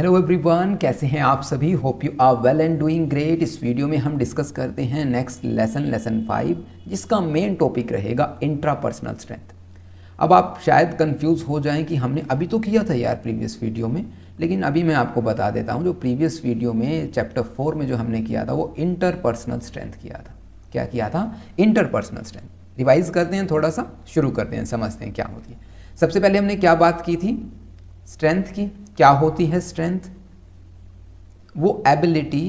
Hello everyone, कैसे हैं आप सभी। Hope you are well and doing great. इस वीडियो में हम डिस्कस करते हैं नेक्स्ट लेसन 5, जिसका मेन टॉपिक रहेगा इंट्रापर्सनल स्ट्रेंथ। अब आप शायद कंफ्यूज हो जाएं कि हमने अभी तो किया था यार प्रीवियस वीडियो में, लेकिन अभी मैं आपको बता देता हूं जो प्रीवियस वीडियो में चैप्टर 4 में जो हमने किया था वो इंटरपर्सनल स्ट्रेंथ किया था। क्या किया था? Interpersonal strength. रिवाइज करते हैं, थोड़ा सा शुरू करते हैं, समझते हैं क्या होती है। सबसे पहले हमने क्या बात की थी? स्ट्रेंथ की। क्या होती है स्ट्रेंथ? वो एबिलिटी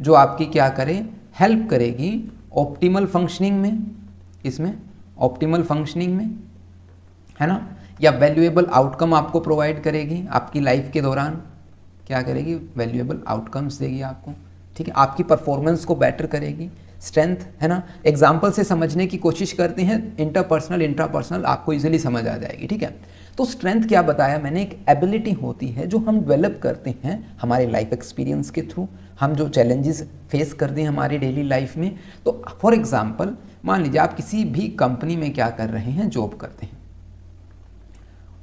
जो आपकी क्या करे, हेल्प करेगी ऑप्टिमल फंक्शनिंग में, इसमें ऑप्टिमल फंक्शनिंग में, है ना, या वैल्यूएबल आउटकम आपको प्रोवाइड करेगी आपकी लाइफ के दौरान। क्या करेगी? वैल्यूएबल आउटकम्स देगी आपको, ठीक है, आपकी परफॉर्मेंस को बेटर करेगी स्ट्रेंथ, है ना। एग्जाम्पल से समझने की कोशिश करते हैं, इंटरपर्सनल इंट्रापर्सनल आपको इजीली समझ आ जाएगी, ठीक है। तो स्ट्रेंथ क्या बताया मैंने? एक एबिलिटी होती है जो हम डेवलप करते हैं हमारे लाइफ एक्सपीरियंस के थ्रू, हम जो चैलेंजेस फेस करते हैं हमारी डेली लाइफ में। तो फॉर एग्जांपल मान लीजिए आप किसी भी कंपनी में क्या कर रहे हैं, जॉब करते हैं,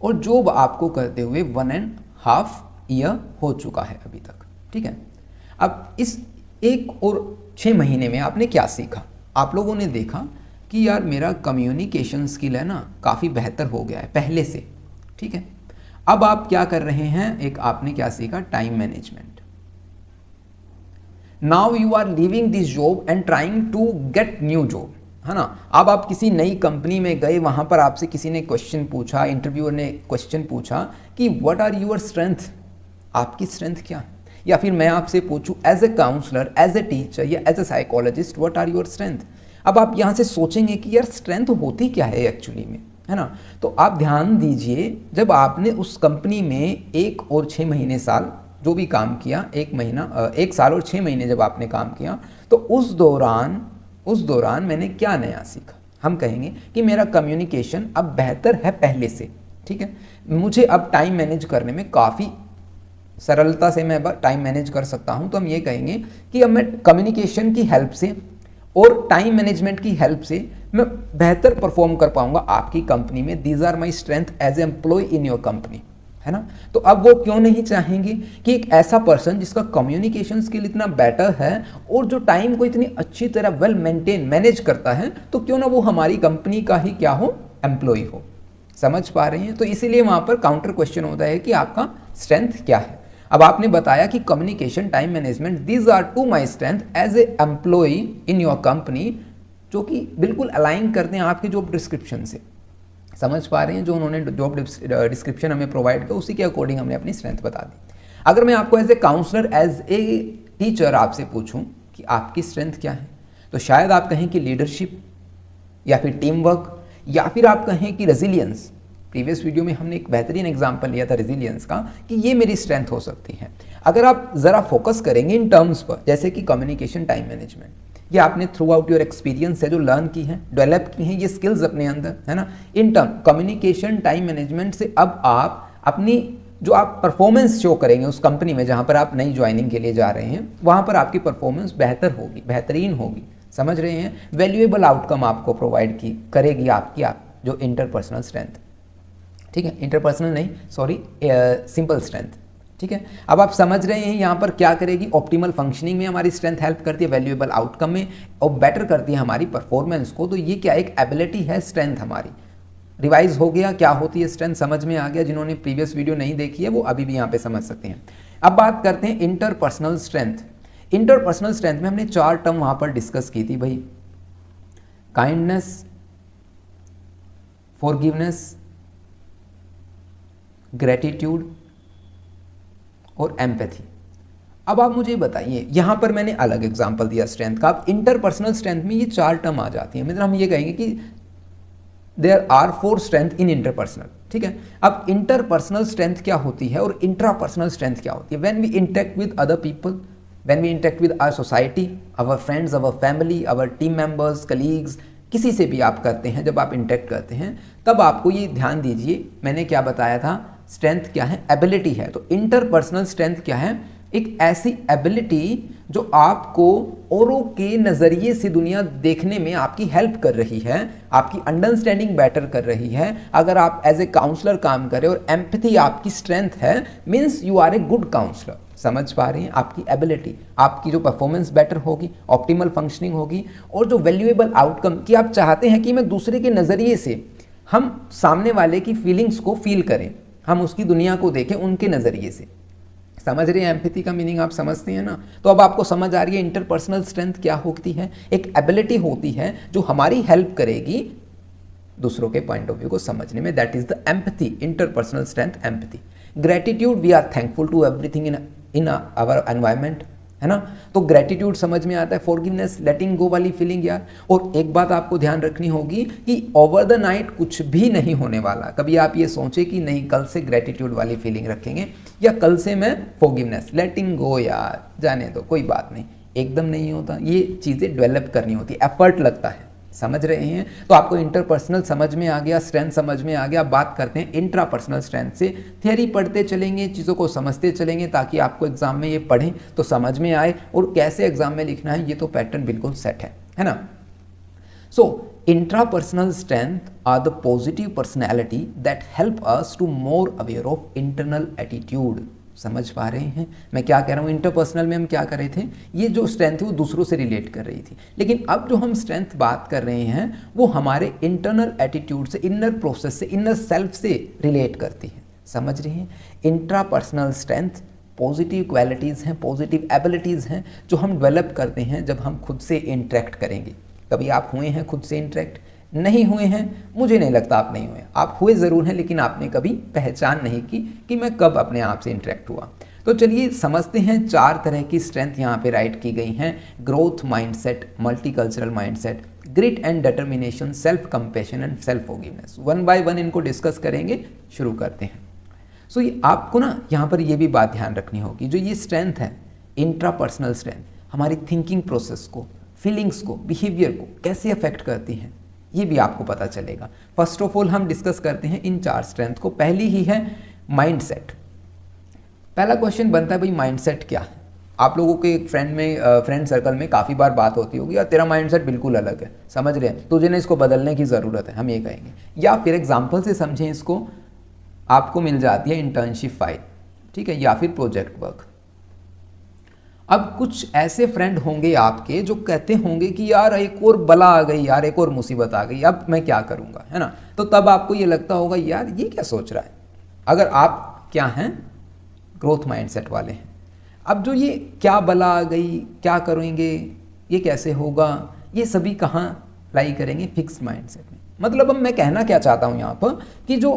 और जॉब आपको करते हुए 1.5 ईयर हो चुका है अभी तक, ठीक है। अब इस 1 और 6 महीने में आपने क्या सीखा? आप लोगों ने देखा कि यार मेरा कम्युनिकेशन स्किल है ना काफ़ी बेहतर हो गया है पहले से, ठीक है। अब आप क्या कर रहे हैं? एक आपने क्या सीखा? Time management. Now you are leaving this job and trying to get new job, है ना। अब आप किसी नई कंपनी में गए, वहां पर आपसे किसी ने क्वेश्चन पूछा, इंटरव्यूअर ने क्वेश्चन पूछा कि व्हाट आर योर स्ट्रेंथ, आपकी स्ट्रेंथ क्या है। या फिर मैं आपसे पूछूं as a counsellor, as a teacher या as a psychologist, what are your strength. अब आप यहां से सोचेंगे कि यार स्ट्रेंथ होती क्या है एक्चुअली में, है ना। तो आप ध्यान दीजिए, जब आपने उस कंपनी में 1 और 6 महीने साल जो भी काम किया, 1 साल और 6 महीने जब आपने काम किया, तो उस दौरान मैंने क्या नया सीखा? हम कहेंगे कि मेरा कम्युनिकेशन अब बेहतर है पहले से, ठीक है। मुझे अब टाइम मैनेज करने में काफ़ी सरलता से मैं टाइम मैनेज कर सकता हूं। तो हम ये कहेंगे कि अब मैं कम्युनिकेशन की हेल्प से और टाइम मैनेजमेंट की हेल्प से मैं बेहतर परफॉर्म कर पाऊंगा आपकी कंपनी में। These are my strength as employ in your company, है ना। तो अब वो क्यों नहीं चाहेंगे कि एक ऐसा पर्सन जिसका कम्युनिकेशन स्किल इतना बेटर है और जो टाइम को इतनी अच्छी तरह वेल मेंटेन मैनेज करता है, तो क्यों ना वो हमारी कंपनी का ही क्या हो, एम्प्लॉय हो। समझ पा रहे हैं? तो इसीलिए वहां पर काउंटर क्वेश्चन होता है कि आपका स्ट्रेंथ क्या है। अब आपने बताया कि communication, time management, these are two my strength as a employ in your company, जो कि बिल्कुल अलाइन करते हैं आपके जॉब डिस्क्रिप्शन से। समझ पा रहे हैं? जो उन्होंने जॉब डिस्क्रिप्शन हमें प्रोवाइड किया उसी के अकॉर्डिंग हमने अपनी स्ट्रेंथ बता दी। अगर मैं आपको as a counsellor, as a teacher आपसे पूछूं कि आपकी स्ट्रेंथ क्या है, तो शायद आप कहें कि लीडरशिप, या फिर टीम वर्क, या फिर आप कहें कि रेजिलियंस। प्रीवियस वीडियो में हमने एक बेहतरीन एग्जांपल लिया था रेजिलियंस का, कि ये मेरी स्ट्रेंथ हो सकती है। अगर आप ज़रा फोकस करेंगे इन टर्म्स पर, जैसे कि कम्युनिकेशन, टाइम मैनेजमेंट, ये आपने थ्रू आउट योर एक्सपीरियंस है जो लर्न की है, डेवलप की हैं ये स्किल्स अपने अंदर, है ना। In term communication, time management से अब आप अपनी जो आप परफॉर्मेंस शो करेंगे उस कंपनी में जहाँ पर आप नई ज्वाइनिंग के लिए जा रहे हैं, वहाँ पर आपकी परफॉर्मेंस बेहतर होगी, बेहतरीन होगी। समझ रहे हैं? वैल्यूएबल आउटकम आपको प्रोवाइड करेगी आपकी जो इंटरपर्सनल स्ट्रेंथ, ठीक है। इंटरपर्सनल नहीं, सॉरी, सिंपल स्ट्रेंथ, ठीक है। अब आप समझ रहे हैं यहाँ पर क्या करेगी? ऑप्टिमल फंक्शनिंग में हमारी स्ट्रेंथ हेल्प करती है, वैल्यूएबल आउटकम में, और बेटर करती है हमारी परफॉर्मेंस को। तो ये क्या एक एबिलिटी है स्ट्रेंथ हमारी। रिवाइज हो गया क्या होती है स्ट्रेंथ, समझ में आ गया। जिन्होंने प्रीवियस वीडियो नहीं देखी है वो अभी भी यहाँ पे समझ सकते हैं। अब बात करते हैं इंटरपर्सनल स्ट्रेंथ। इंटरपर्सनल स्ट्रेंथ में हमने 4 टर्म वहाँ पर डिस्कस की थी भाई: काइंडनेस, फॉरगिवनेस, ग्रेटिट्यूड और एम्पैथी। अब आप मुझे बताइए, यहां पर मैंने अलग एग्जांपल दिया स्ट्रेंथ का। अब इंटरपर्सनल स्ट्रेंथ में ये 4 टर्म आ जाती है, मतलब हम ये कहेंगे कि there are 4 strength in interpersonal, ठीक है। अब इंटरपर्सनल स्ट्रेंथ क्या होती है और इंट्रापर्सनल स्ट्रेंथ क्या होती है? When we interact with other people, when we interact with our society, our friends, our family, our team members, colleagues, किसी से भी आप करते हैं, जब आप इंटरेक्ट करते हैं तब आपको ये ध्यान दीजिए, मैंने क्या बताया था? स्ट्रेंथ क्या है? एबिलिटी है। तो इंटरपर्सनल स्ट्रेंथ क्या है? एक ऐसी एबिलिटी जो आपको औरों के नज़रिए से दुनिया देखने में आपकी हेल्प कर रही है, आपकी अंडरस्टैंडिंग बेटर कर रही है। अगर आप एज ए काउंसलर काम कर रहे हो और एम्पैथी आपकी स्ट्रेंथ है, means you are a good counsellor. समझ पा रहे हैं? आपकी एबिलिटी, आपकी जो परफॉर्मेंस बेटर होगी, ऑप्टिमल फंक्शनिंग होगी, और जो वैल्यूएबल आउटकम कि आप चाहते हैं कि मैं दूसरे के नज़रिए से हम सामने वाले की फीलिंग्स को फील करें, हम उसकी दुनिया को देखें उनके नज़रिए से। समझ रहे हैं? एम्पैथी का मीनिंग आप समझते हैं ना? तो अब आपको समझ आ रही है इंटरपर्सनल स्ट्रेंथ क्या होती है। एक एबिलिटी होती है जो हमारी हेल्प करेगी दूसरों के पॉइंट ऑफ व्यू को समझने में। That is the empathy, interpersonal strength, empathy. Gratitude, we are thankful to everything in our environment, है ना? तो ग्रेटिट्यूड समझ में आता है, फॉरगिवनेस, लेटिंग गो वाली फीलिंग यार। और एक बात आपको ध्यान रखनी होगी कि ओवर द नाइट कुछ भी नहीं होने वाला। कभी आप ये सोचे कि नहीं कल से ग्रेटिट्यूड वाली फीलिंग रखेंगे या कल से मैं फॉरगिवनेस, लेटिंग गो यार जाने दो कोई बात नहीं, एकदम नहीं होता। ये चीज़ें डेवलप करनी होती, एफर्ट लगता है। समझ रहे हैं? तो आपको इंटरपर्सनल समझ में आ गया, स्ट्रेंथ समझ में आ गया। बात करते हैं इंट्रापर्सनल स्ट्रेंथ से। थियरी पढ़ते चलेंगे, चीज़ों को समझते चलेंगे ताकि आपको एग्जाम में ये पढ़ें तो समझ में आए, और कैसे एग्जाम में लिखना है ये तो पैटर्न बिल्कुल सेट है ना? So intrapersonal strength are the positive personality that help us to more aware of internal attitude. समझ पा रहे हैं मैं क्या कह रहा हूँ? इंटरपर्सनल में हम क्या कर रहे थे, ये जो स्ट्रेंथ है वो दूसरों से रिलेट कर रही थी, लेकिन अब जो हम स्ट्रेंथ बात कर रहे हैं वो हमारे इंटरनल एटीट्यूड से, इनर प्रोसेस से, इनर सेल्फ से रिलेट करती है। समझ रहे हैं? इंट्रापर्सनल स्ट्रेंथ पॉजिटिव क्वालिटीज़ हैं, पॉजिटिव एबिलिटीज़ हैं जो हम डेवलप करते हैं जब हम खुद से इंटरेक्ट करेंगे। कभी आप हुए हैं खुद से इंटरेक्ट? नहीं हुए हैं, मुझे नहीं लगता आप नहीं हुए। आप हुए ज़रूर हैं लेकिन आपने कभी पहचान नहीं की कि मैं कब अपने आप से इंटरेक्ट हुआ। तो चलिए समझते हैं 4 तरह की स्ट्रेंथ यहाँ पे राइट की गई हैं। Growth mindset, multicultural mindset, grit and determination, self compassion and self forgiveness. One by one इनको डिस्कस करेंगे, शुरू करते हैं। सो ये आपको ना यहाँ पर ये भी बात ध्यान रखनी होगी, जो ये स्ट्रेंथ है इंट्रापर्सनल स्ट्रेंथ, हमारी थिंकिंग प्रोसेस को, फीलिंग्स को, बिहेवियर को कैसे अफेक्ट करती हैं ये भी आपको पता चलेगा। फर्स्ट ऑफ ऑल हम डिस्कस करते हैं इन 4 स्ट्रेंथ को। पहली ही है माइंडसेट। पहला क्वेश्चन बनता है भाई माइंडसेट क्या है? आप लोगों के फ्रेंड सर्कल में काफ़ी बार बात होती होगी यार तेरा माइंडसेट बिल्कुल अलग है, समझ रहे हैं, तुझे ना इसको बदलने की ज़रूरत है, हम ये कहेंगे। या फिर एग्जाम्पल से समझें इसको, आपको मिल जाती है इंटर्नशिप फाइल, ठीक है, या फिर प्रोजेक्ट वर्क। अब कुछ ऐसे फ्रेंड होंगे आपके जो कहते होंगे कि यार एक और बला आ गई, यार एक और मुसीबत आ गई, अब मैं क्या करूँगा, है ना? तो तब आपको ये लगता होगा यार ये क्या सोच रहा है। अगर आप क्या हैं, ग्रोथ माइंडसेट वाले हैं, अब जो ये क्या बला आ गई, क्या करेंगे, ये कैसे होगा, ये सभी कहाँ अप्लाई करेंगे? फिक्स्ड माइंडसेट में। मतलब अब मैं कहना क्या चाहता हूँ यहाँ पर कि जो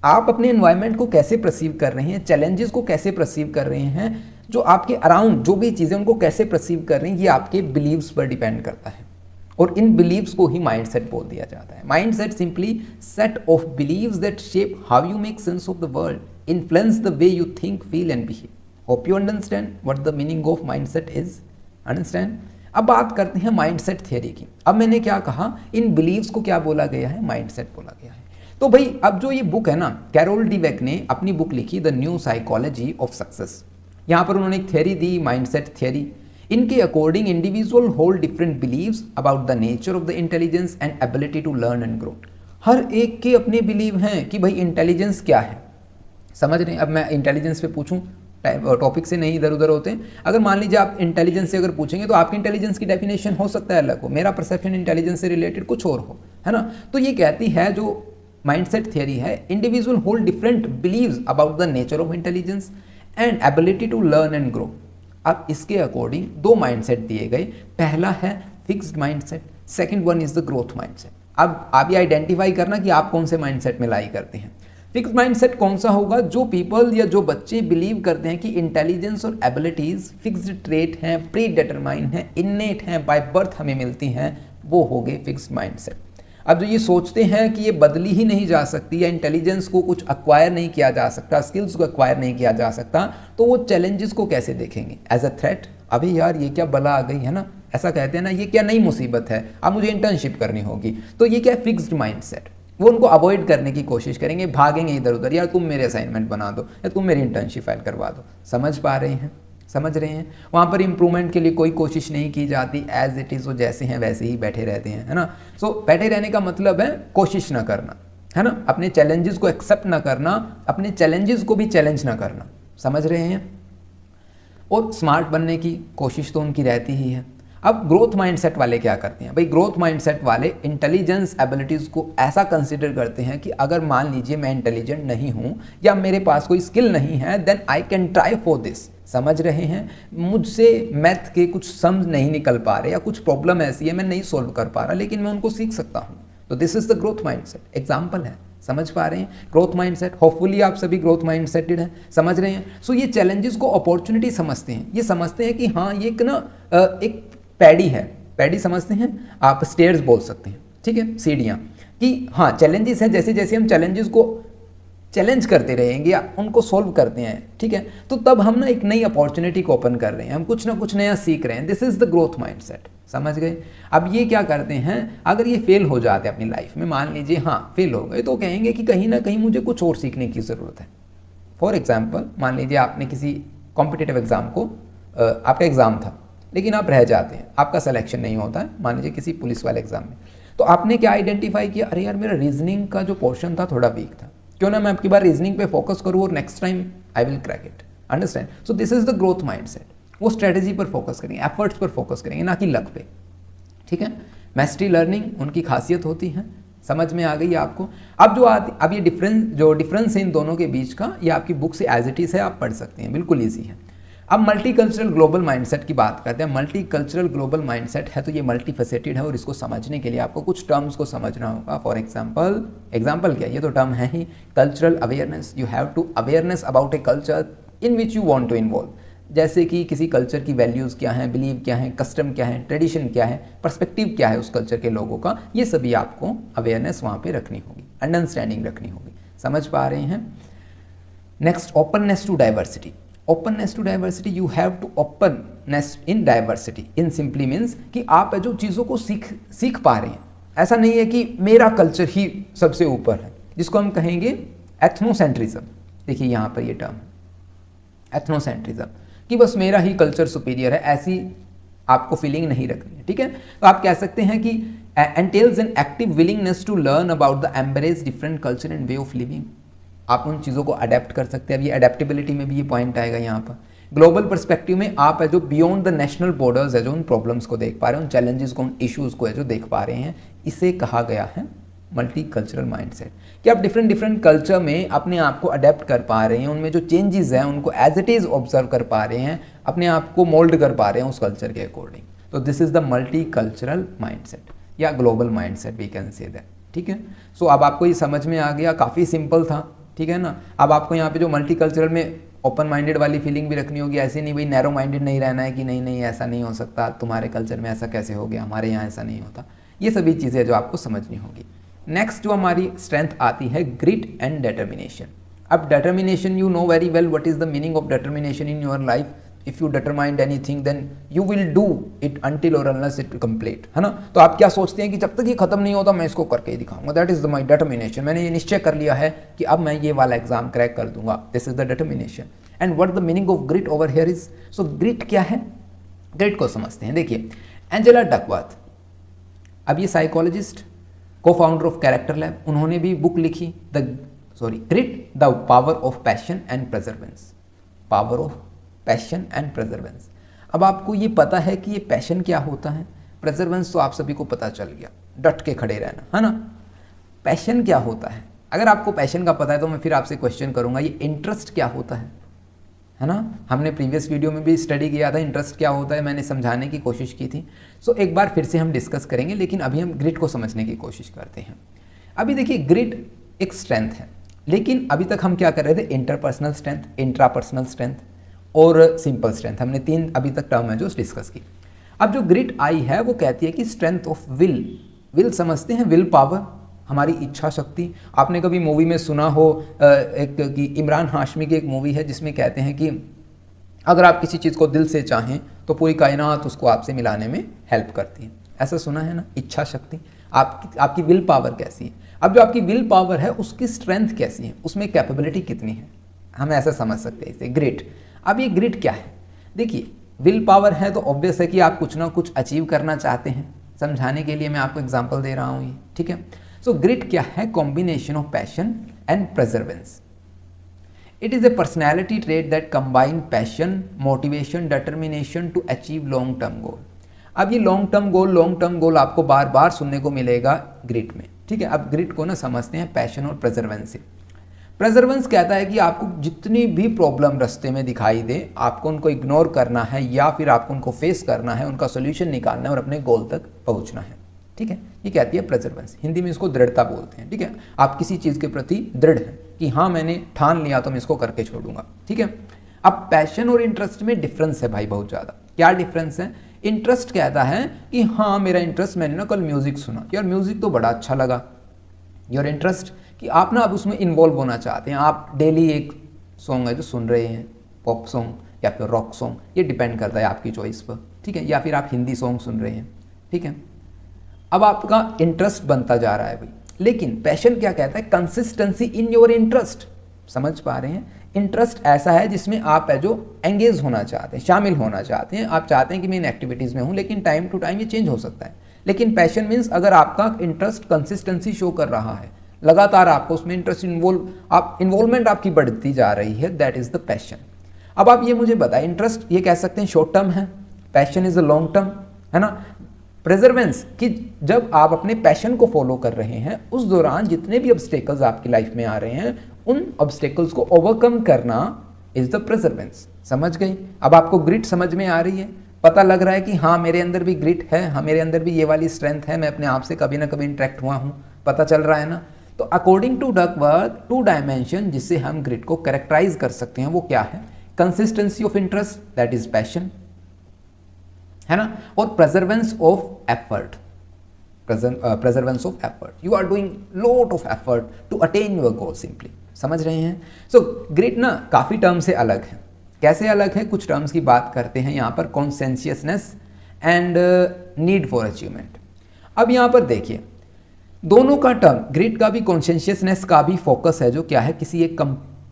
आप अपने एनवायरनमेंट को कैसे परसीव कर रहे हैं, चैलेंजेस को कैसे परसीव कर रहे हैं, जो आपके अराउंड जो भी चीज़ें उनको कैसे परसीव कर रहे हैं, ये आपके बिलीव्स पर डिपेंड करता है। और इन बिलीव्स को ही माइंडसेट बोल दिया जाता है। Mindset simply set of believes that shape how you make sense of the world, influence the way you think, feel and behave. Hope you understand what the meaning of mindset is. Understand? अब बात करते हैं mindset theory की। अब मैंने क्या कहा, इन beliefs को क्या बोला गया है? माइंडसेट बोला गया है। तो भाई अब जो ये बुक है ना, कैरोल डीवेक ने अपनी बुक लिखी the new psychology of success. यहाँ पर उन्होंने एक थ्योरी दी, माइंडसेट थ्योरी। इनके according individual hold different beliefs about the nature of the intelligence and ability to learn and grow. हर एक के अपने बिलीव हैं कि भाई इंटेलिजेंस क्या है। समझ रहे हैं? अब मैं इंटेलिजेंस पे पूछूं, टॉपिक से नहीं इधर उधर होते हैं। अगर मान लीजिए आप इंटेलिजेंस से अगर पूछेंगे तो आपकी इंटेलिजेंस की डेफिनेशन हो सकता है अलग हो, मेरा परसेप्शन इंटेलिजेंस से रिलेटेड कुछ और हो, है ना? तो ये कहती है जो माइंडसेट थियरी है, individual hold different beliefs about the nature of intelligence and ability to learn and grow. अब इसके अकॉर्डिंग 2 माइंडसेट दिए गए। पहला है fixed mindset, second one is the growth mindset. अब आप ये आइडेंटिफाई करना कि आप कौन से माइंडसेट में लाई करते हैं। फिक्स्ड माइंडसेट कौन सा होगा? जो पीपल या जो बच्चे बिलीव करते हैं कि इंटेलिजेंस और एबिलिटीज फिक्स्ड ट्रेट हैं, प्री डिटरमाइन हैं, इन्नेट हैं, बाय बर्थ हमें मिलती हैं, वो हो गए फिक्स्ड माइंडसेट। अब जो ये सोचते हैं कि ये बदली ही नहीं जा सकती या इंटेलिजेंस को कुछ अक्वायर नहीं किया जा सकता, स्किल्स को अक्वायर नहीं किया जा सकता, तो वो चैलेंजेस को कैसे देखेंगे? As a threat. अभी यार ये क्या बला आ गई, है ना? ऐसा कहते हैं ना, ये क्या नई मुसीबत है, अब मुझे इंटर्नशिप करनी होगी। तो ये क्या? Fixed mindset. वो उनको अवॉइड करने की कोशिश करेंगे, भागेंगे इधर उधर, यार तुम मेरे असाइनमेंट बना दो या तुम मेरी इंटर्नशिप फाइल करवा दो। समझ पा रहे हैं? समझ रहे हैं। वहाँ पर इम्प्रूवमेंट के लिए कोई कोशिश नहीं की जाती, एज इट इज़ वो जैसे हैं वैसे ही बैठे रहते हैं, है ना। सो बैठे रहने का मतलब है कोशिश ना करना, है ना, अपने चैलेंजेस को एक्सेप्ट ना करना, अपने चैलेंजेस को भी चैलेंज ना करना, समझ रहे हैं। और स्मार्ट बनने की कोशिश तो उनकी रहती ही है। अब ग्रोथ माइंडसेट वाले क्या करते हैं भाई, ग्रोथ माइंडसेट वाले इंटेलिजेंस एबिलिटीज़ को ऐसा कंसिडर करते हैं कि अगर मान लीजिए मैं इंटेलिजेंट नहीं हूँ या मेरे पास कोई स्किल नहीं है, then I can try for this, समझ रहे हैं। मुझसे मैथ के कुछ सम्स नहीं निकल पा रहे या कुछ प्रॉब्लम ऐसी है मैं नहीं सोल्व कर पा रहा, लेकिन मैं उनको सीख सकता हूँ, तो this is the growth mindset. Example है, समझ पा रहे हैं ग्रोथ माइंडसेट। होपफुली आप सभी ग्रोथ माइंडसेटेड हैं, समझ रहे हैं। सो ये चैलेंजेस को अपॉर्चुनिटी समझते हैं, ये समझते हैं कि हाँ ये एक ना एक पैडी है, पैडी समझते हैं आप, स्टेयर्स बोल सकते हैं, ठीक है, सीढ़ियाँ, कि हाँ चैलेंजेस हैं, जैसे जैसे हम चैलेंजेस को चैलेंज करते रहेंगे या उनको सोल्व करते हैं, ठीक है, तो तब हम ना एक नई अपॉर्चुनिटी को ओपन कर रहे हैं, हम कुछ ना कुछ नया सीख रहे हैं। This is the growth mindset, समझ गए। अब ये क्या करते हैं, अगर ये फेल हो जाते हैं अपनी लाइफ में, मान लीजिए हाँ फेल हो गए, तो कहेंगे कि कहीं ना कहीं मुझे कुछ और सीखने की ज़रूरत है। फॉर एग्जाम्पल, मान लीजिए आपने किसी कॉम्पिटिटिव एग्जाम को, आपका एग्ज़ाम था लेकिन आप रह जाते हैं, आपका सिलेक्शन नहीं होता है, मान लीजिए किसी पुलिस वाले एग्जाम में, तो आपने क्या आइडेंटिफाई किया, अरे यार मेरा रीजनिंग का जो पोर्शन था थोड़ा वीक था, क्यों ना मैं आपकी बार रीजनिंग पे फोकस करूँ और next time I will crack it, understand. So this is the growth mindset. वो स्ट्रेटेजी पर फोकस करेंगे, एफर्ट्स पर फोकस करेंगे, ना कि लक पे, ठीक है। मैस्टरी लर्निंग उनकी खासियत होती है, समझ में आ गई है आपको। अब अब ये डिफरेंस है इन दोनों के बीच का, ये आपकी बुक से एज इट इज है, आप पढ़ सकते हैं, बिल्कुल ईजी है। अब मल्टीकल्चरल ग्लोबल माइंडसेट की बात करते हैं। मल्टीकल्चरल ग्लोबल माइंडसेट है तो ये मल्टीफेसेटेड है, और इसको समझने के लिए आपको कुछ टर्म्स को समझना होगा। फॉर एग्जाम्पल क्या, ये तो टर्म है ही, cultural awareness. You have to awareness about a culture in which you want to involve, जैसे कि किसी कल्चर की वैल्यूज़ क्या हैं, बिलीव क्या है, कस्टम क्या है, ट्रेडिशन क्या है, पर्सपेक्टिव क्या है उस कल्चर के लोगों का, ये सभी आपको अवेयरनेस वहाँ पे रखनी होगी, अंडरस्टैंडिंग रखनी होगी, समझ पा रहे हैं। Next, openness to diversity. Openness to diversity, you have to openness in diversity. In simply means कि आप जो चीज़ों को सीख पा रहे हैं, ऐसा नहीं है कि मेरा कल्चर ही सबसे ऊपर है, जिसको हम कहेंगे एथनोसेंट्रिज्म। देखिए यहाँ पर ये टर्म एथनोसेंट्रिज्म, कि बस मेरा ही कल्चर सुपीरियर है, ऐसी आपको फीलिंग नहीं रखनी है, ठीक है। तो आप कह सकते हैं कि entails an active willingness to learn about the embrace different culture and way of living. आप उन चीज़ों को अडेप्ट कर सकते हैं। अब ये अडेप्टेबिलिटी में भी ये पॉइंट आएगा यहाँ पर। ग्लोबल पर्सपेक्टिव में आप है जो बियॉन्ड द नेशनल बॉर्डर्स है, जो उन प्रॉब्लम्स को देख पा रहे हैं, उन चैलेंजेस को, उन इश्यूज़ को है जो देख पा रहे हैं, इसे कहा गया है मल्टी कल्चरल माइंडसेट। कि आप डिफरेंट कल्चर में अपने आप को अडेप्ट कर पा रहे हैं, उनमें जो चेंजेस हैं उनको एज इट इज़ ऑब्जर्व कर पा रहे हैं, अपने आप को मोल्ड कर पा रहे हैं उस कल्चर के अकॉर्डिंग। तो this is the multi cultural mindset या global mindset, we can say that, ठीक है। सो अब आपको ये समझ में आ गया, काफ़ी सिंपल था, ठीक है ना। अब आपको यहाँ पे जो मल्टी कल्चरल में ओपन माइंडेड वाली फीलिंग भी रखनी होगी, ऐसे नहीं भाई नैरो माइंडेड नहीं रहना है कि नहीं ऐसा नहीं हो सकता, तुम्हारे कल्चर में ऐसा कैसे हो गया, हमारे यहाँ ऐसा नहीं होता। ये सभी चीज़ें जो आपको समझनी होगी। नेक्स्ट जो हमारी स्ट्रेंथ आती है, ग्रिट एंड डिटर्मिनेशन। अब determination, you know very well what is the meaning of determination in your life. If you determined anything then you will do it until और अनलेस इट कंप्लीट, है ना। तो आप क्या सोचते हैं कि जब तक ये खत्म नहीं होता मैं इसको करके ही दिखाऊंगा, दैट इज माई डिटर्मिनेशन। मैंने ये निश्चय कर लिया है कि अब मैं ये वाला एग्जाम क्रैक कर दूंगा, this is the determination. And what the meaning of grit over here is, so grit क्या है, ग्रिट को समझते हैं। देखिए एंजेला डकवर्थ, अब ये साइकोलॉजिस्ट, को फाउंडर ऑफ कैरेक्टर लैब, उन्होंने भी बुक लिखी grit the power of passion and perseverance. Power of passion and perseverance. अब आपको ये पता है कि ये पैशन क्या होता है, प्रेजर्वेंस तो आप सभी को पता चल गया, डट के खड़े रहना, है ना। पैशन क्या होता है, अगर आपको पैशन का पता है तो मैं फिर आपसे क्वेश्चन करूंगा ये इंटरेस्ट क्या होता है ना। हमने प्रीवियस वीडियो में भी स्टडी किया था इंटरेस्ट क्या होता है, मैंने समझाने की कोशिश की थी। सो एक बार फिर से हम डिस्कस करेंगे, लेकिन अभी हम ग्रिट को समझने की कोशिश करते हैं। अभी देखिए ग्रिट एक स्ट्रेंथ है, लेकिन अभी तक हम क्या कर रहे थे, इंटरपर्सनल स्ट्रेंथ, इंट्रापर्सनल स्ट्रेंथ और सिंपल स्ट्रेंथ, हमने 3 अभी तक टर्म है जो डिस्कस की। अब जो ग्रिट आई है वो कहती है कि स्ट्रेंथ ऑफ विल समझते हैं, विल पावर, हमारी इच्छा शक्ति। आपने कभी मूवी में सुना हो एक कि इमरान हाशमी की एक मूवी है जिसमें कहते हैं कि अगर आप किसी चीज़ को दिल से चाहें तो पूरी कायनात उसको आपसे मिलाने में हेल्प करती है, ऐसा सुना है ना। इच्छा शक्ति, आपकी विल पावर कैसी है। अब जो आपकी विल पावर है उसकी स्ट्रेंथ कैसी है, उसमें कैपेबिलिटी कितनी है, हम ऐसा समझ सकते हैं इसे ग्रिट। अब ये ग्रिट क्या है, देखिए विल पावर है तो ऑब्वियस है कि आप कुछ ना कुछ अचीव करना चाहते हैं, समझाने के लिए मैं आपको एग्जांपल दे रहा हूँ ये, ठीक है। सो ग्रिट क्या है? Combination of passion and perseverance. It is a personality trait that combine passion, motivation, determination to achieve long term goal. अब ये लॉन्ग टर्म गोल आपको बार बार सुनने को मिलेगा ग्रिट में, ठीक है। अब ग्रिट को ना समझते हैं पैशन और परसेवरेंस से। परसेवरेंस कहता है कि आपको जितनी भी प्रॉब्लम रास्ते में दिखाई दे, आपको उनको इग्नोर करना है या फिर आपको उनको फेस करना है, उनका सोल्यूशन निकालना है और अपने गोल तक पहुंचना है, ठीक है। ये कहती है परसेवरेंस। हिंदी में इसको दृढ़ता बोलते हैं, ठीक है। आप किसी चीज़ के प्रति दृढ़ हैं कि हाँ मैंने ठान लिया तो मैं इसको करके छोड़ूंगा, ठीक है। अब पैशन और इंटरेस्ट में डिफरेंस है भाई, बहुत ज़्यादा। क्या डिफरेंस है? इंटरेस्ट कहता है कि हाँ मेरा इंटरेस्ट, मैंने ना कल म्यूज़िक सुना, यार म्यूज़िक तो बड़ा अच्छा लगा। योर इंटरेस्ट कि आप ना अब उसमें इन्वॉल्व होना चाहते हैं, आप डेली एक सॉन्ग है जो सुन रहे हैं, पॉप सॉन्ग या फिर रॉक सॉन्ग, ये डिपेंड करता है आपकी चॉइस पर, ठीक है। या फिर आप हिंदी सॉन्ग सुन रहे हैं, ठीक है। अब आपका इंटरेस्ट बनता जा रहा है भाई। लेकिन पैशन क्या कहता है? Consistency in your interest. समझ पा रहे हैं? इंटरेस्ट ऐसा है जिसमें आप है जो एंगेज होना चाहते हैं, शामिल होना चाहते हैं, आप चाहते हैं कि मैं इन एक्टिविटीज़ में हूँ, लेकिन टाइम टू टाइम ये चेंज हो सकता है। लेकिन पैशन मीन्स अगर आपका इंटरेस्ट कंसिस्टेंसी शो कर रहा है, लगातार आपको उसमें इंटरेस्ट इन्वॉल्वमेंट आपकी बढ़ती जा रही है, दैट इज द पैशन। अब आप ये मुझे बताएं, इंटरेस्ट ये कह सकते हैं शॉर्ट टर्म है, passion is a long term, है ना। परसेवरेंस कि जब आप अपने पैशन को फॉलो कर रहे हैं, उस दौरान जितने भी ऑब्स्टेकल्स आपकी लाइफ में आ रहे हैं, उन ऑब्स्टेकल्स को ओवरकम करना इज द परसेवरेंस। समझ गई? अब आपको ग्रिट समझ में आ रही है, पता लग रहा है कि हाँ मेरे अंदर भी ग्रिट है, हाँ मेरे अंदर भी ये वाली स्ट्रेंथ है, मैं अपने आप से कभी ना कभी इंटरेक्ट हुआ हूँ, पता चल रहा है ना। तो अकॉर्डिंग टू डकवर्थ, 2 डायमेंशन जिससे हम ग्रिट को कैरेक्टराइज कर सकते हैं वो क्या है? Consistency of interest, that is passion, है ना, और perseverance of effort, perseverance of effort. You are doing lot of effort to attain your goal simply. समझ रहे हैं? सो ग्रिट ना काफ़ी टर्म से अलग है। कैसे अलग है? कुछ टर्म्स की बात करते हैं यहाँ पर, कॉन्सेंशियसनेस एंड नीड फॉर अचीवमेंट। अब यहाँ पर देखिए, दोनों का टर्म, ग्रिट का भी कॉन्सेंशियसनेस का भी फोकस है जो क्या है, किसी एक